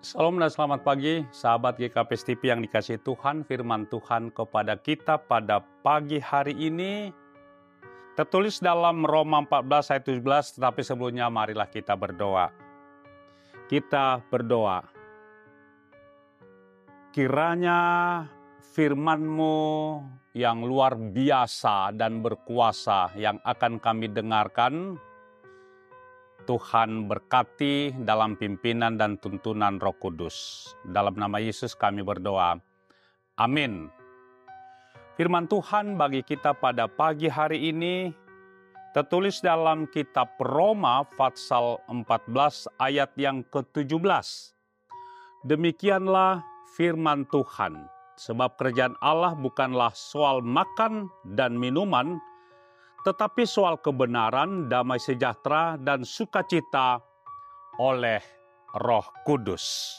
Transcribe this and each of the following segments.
Salam dan selamat pagi, sahabat GKP TV yang dikasihi Tuhan. Firman Tuhan kepada kita pada pagi hari ini tertulis dalam Roma 14 ayat 17, tetapi sebelumnya marilah kita berdoa. Kita berdoa. Kiranya firman-Mu yang luar biasa dan berkuasa yang akan kami dengarkan, Tuhan berkati dalam pimpinan dan tuntunan Roh Kudus. Dalam nama Yesus kami berdoa. Amin. Firman Tuhan bagi kita pada pagi hari ini tertulis dalam kitab Roma pasal 14 ayat yang ke-17. Demikianlah firman Tuhan, sebab kerajaan Allah bukanlah soal makan dan minuman, tetapi soal kebenaran, damai sejahtera, dan sukacita oleh Roh Kudus.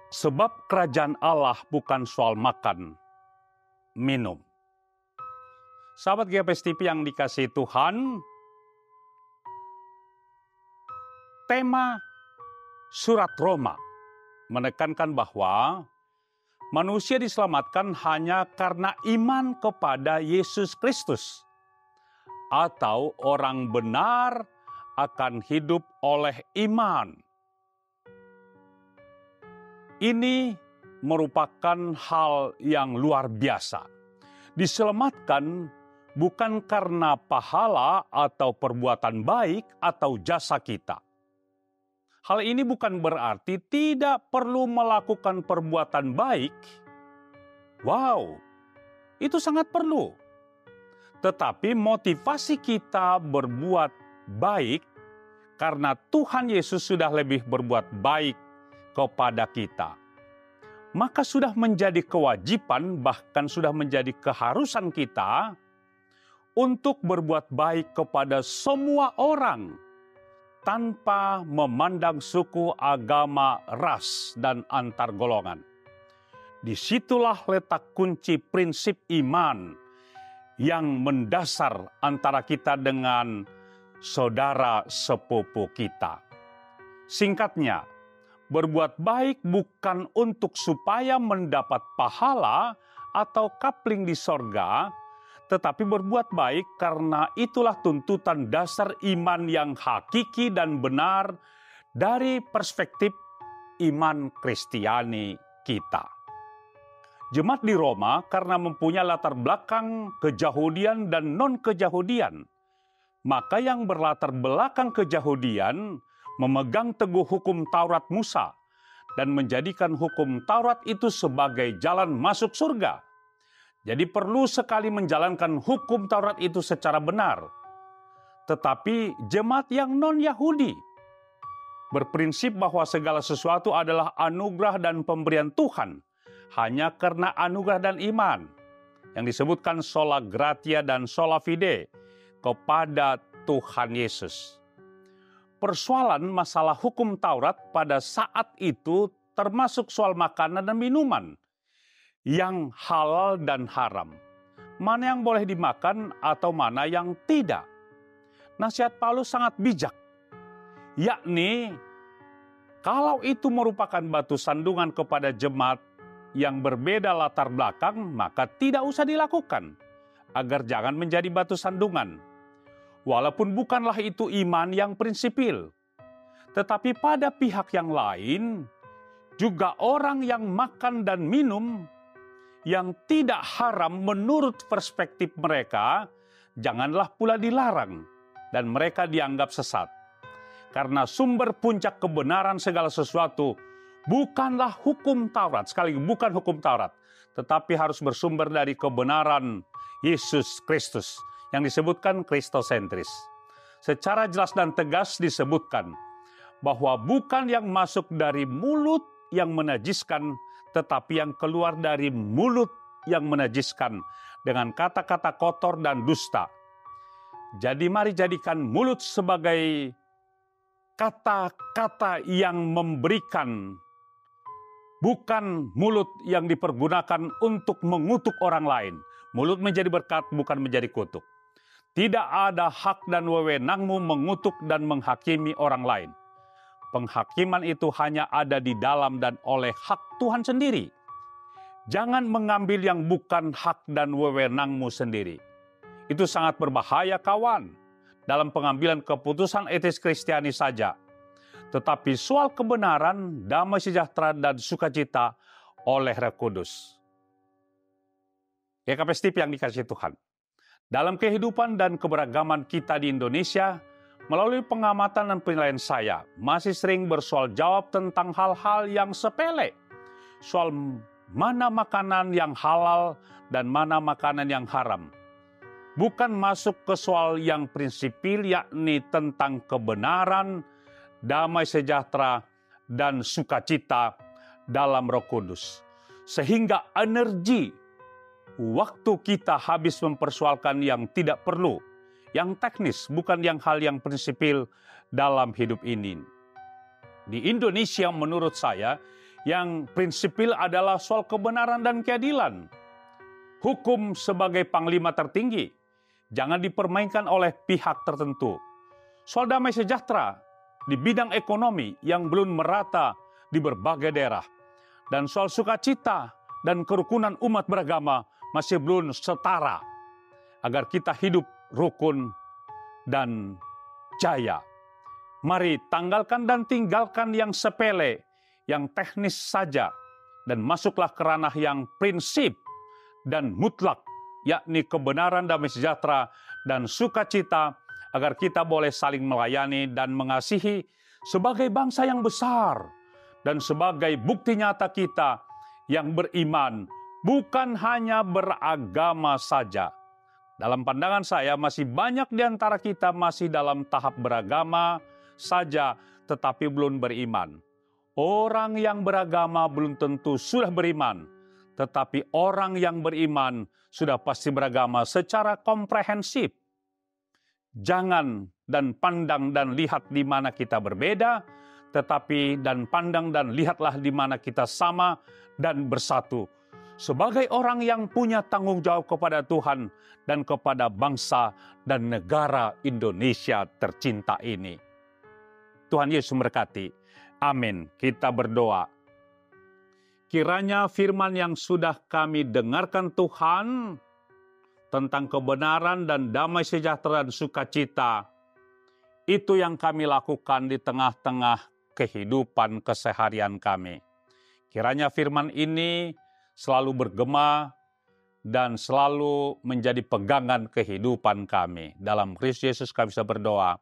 Sebab kerajaan Allah bukan soal makan, minum. Sahabat GKP TV yang dikasihi Tuhan, tema surat Roma menekankan bahwa manusia diselamatkan hanya karena iman kepada Yesus Kristus, atau orang benar akan hidup oleh iman. Ini merupakan hal yang luar biasa. Diselamatkan bukan karena pahala atau perbuatan baik atau jasa kita. Hal ini bukan berarti tidak perlu melakukan perbuatan baik. Wow, itu sangat perlu. Tetapi motivasi kita berbuat baik karena Tuhan Yesus sudah lebih berbuat baik kepada kita. Maka sudah menjadi kewajiban, bahkan sudah menjadi keharusan kita untuk berbuat baik kepada semua orang, tanpa memandang suku, agama, ras, dan antar golongan. Disitulah letak kunci prinsip iman yang mendasar antara kita dengan saudara sepupu kita. Singkatnya, berbuat baik bukan untuk supaya mendapat pahala atau kapling di sorga, tetapi berbuat baik karena itulah tuntutan dasar iman yang hakiki dan benar dari perspektif iman Kristiani kita. Jemaat di Roma karena mempunyai latar belakang keyahudian dan non-keyahudian, maka yang berlatar belakang keyahudian memegang teguh hukum Taurat Musa dan menjadikan hukum Taurat itu sebagai jalan masuk surga. Jadi perlu sekali menjalankan hukum Taurat itu secara benar. Tetapi jemaat yang non-Yahudi berprinsip bahwa segala sesuatu adalah anugerah dan pemberian Tuhan hanya karena anugerah dan iman, yang disebutkan sola gratia dan sola fide kepada Tuhan Yesus. Persoalan masalah hukum Taurat pada saat itu termasuk soal makanan dan minuman yang halal dan haram. Mana yang boleh dimakan atau mana yang tidak. Nasihat Paulus sangat bijak. Yakni, kalau itu merupakan batu sandungan kepada jemaat yang berbeda latar belakang, maka tidak usah dilakukan, agar jangan menjadi batu sandungan. Walaupun bukanlah itu iman yang prinsipil. Tetapi pada pihak yang lain, juga orang yang makan dan minum yang tidak haram menurut perspektif mereka, janganlah pula dilarang dan mereka dianggap sesat. Karena sumber puncak kebenaran segala sesuatu bukanlah hukum Taurat, sekali lagi bukan hukum Taurat, tetapi harus bersumber dari kebenaran Yesus Kristus yang disebutkan kristosentris. Secara jelas dan tegas disebutkan bahwa bukan yang masuk dari mulut yang menajiskan, tetapi yang keluar dari mulut yang menajiskan dengan kata-kata kotor dan dusta. Jadi mari jadikan mulut sebagai kata-kata yang memberikan, bukan mulut yang dipergunakan untuk mengutuk orang lain. Mulut menjadi berkat, bukan menjadi kutuk. Tidak ada hak dan wewenangmu mengutuk dan menghakimi orang lain. Penghakiman itu hanya ada di dalam dan oleh hak Tuhan sendiri. Jangan mengambil yang bukan hak dan wewenangmu sendiri. Itu sangat berbahaya, kawan, dalam pengambilan keputusan etis Kristiani saja. Tetapi soal kebenaran, damai sejahtera, dan sukacita oleh Roh Kudus. GKP Steve yang dikasihi Tuhan. Dalam kehidupan dan keberagaman kita di Indonesia, melalui pengamatan dan penilaian saya, masih sering bersoal jawab tentang hal-hal yang sepele. Soal mana makanan yang halal dan mana makanan yang haram. Bukan masuk ke soal yang prinsipil, yakni tentang kebenaran, damai sejahtera, dan sukacita dalam Roh Kudus. Sehingga energi, waktu kita habis mempersoalkan yang tidak perlu, yang teknis, bukan yang hal yang prinsipil dalam hidup ini. Di Indonesia menurut saya, yang prinsipil adalah soal kebenaran dan keadilan. Hukum sebagai panglima tertinggi, jangan dipermainkan oleh pihak tertentu. Soal damai sejahtera di bidang ekonomi yang belum merata di berbagai daerah. Dan soal sukacita dan kerukunan umat beragama masih belum setara. Agar kita hidup rukun dan jaya. Mari tanggalkan dan tinggalkan yang sepele, yang teknis saja, dan masuklah ke ranah yang prinsip dan mutlak, yakni kebenaran, damai sejahtera, dan sukacita, agar kita boleh saling melayani dan mengasihi sebagai bangsa yang besar, dan sebagai bukti nyata kita yang beriman, bukan hanya beragama saja. Dalam pandangan saya, masih banyak di antara kita masih dalam tahap beragama saja, tetapi belum beriman. Orang yang beragama belum tentu sudah beriman, tetapi orang yang beriman sudah pasti beragama secara komprehensif. Jangan dan pandang dan lihat di mana kita berbeda, tetapi dan pandang dan lihatlah di mana kita sama dan bersatu. Sebagai orang yang punya tanggung jawab kepada Tuhan dan kepada bangsa dan negara Indonesia tercinta ini. Tuhan Yesus memberkati. Amin. Kita berdoa. Kiranya firman yang sudah kami dengarkan Tuhan tentang kebenaran dan damai sejahtera dan sukacita, itu yang kami lakukan di tengah-tengah kehidupan keseharian kami. Kiranya firman ini selalu bergema dan selalu menjadi pegangan kehidupan kami. Dalam Kristus Yesus kami bisa berdoa.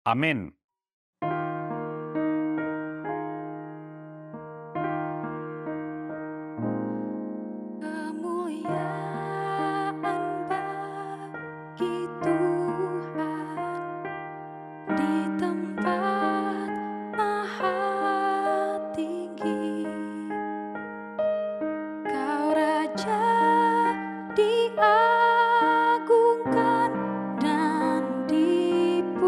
Amin. Diagungkan dan dipuji.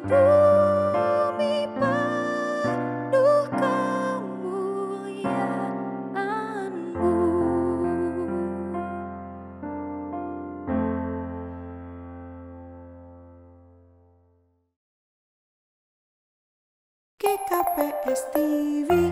Bumi penuh kemuliaan-Mu. GKPS TV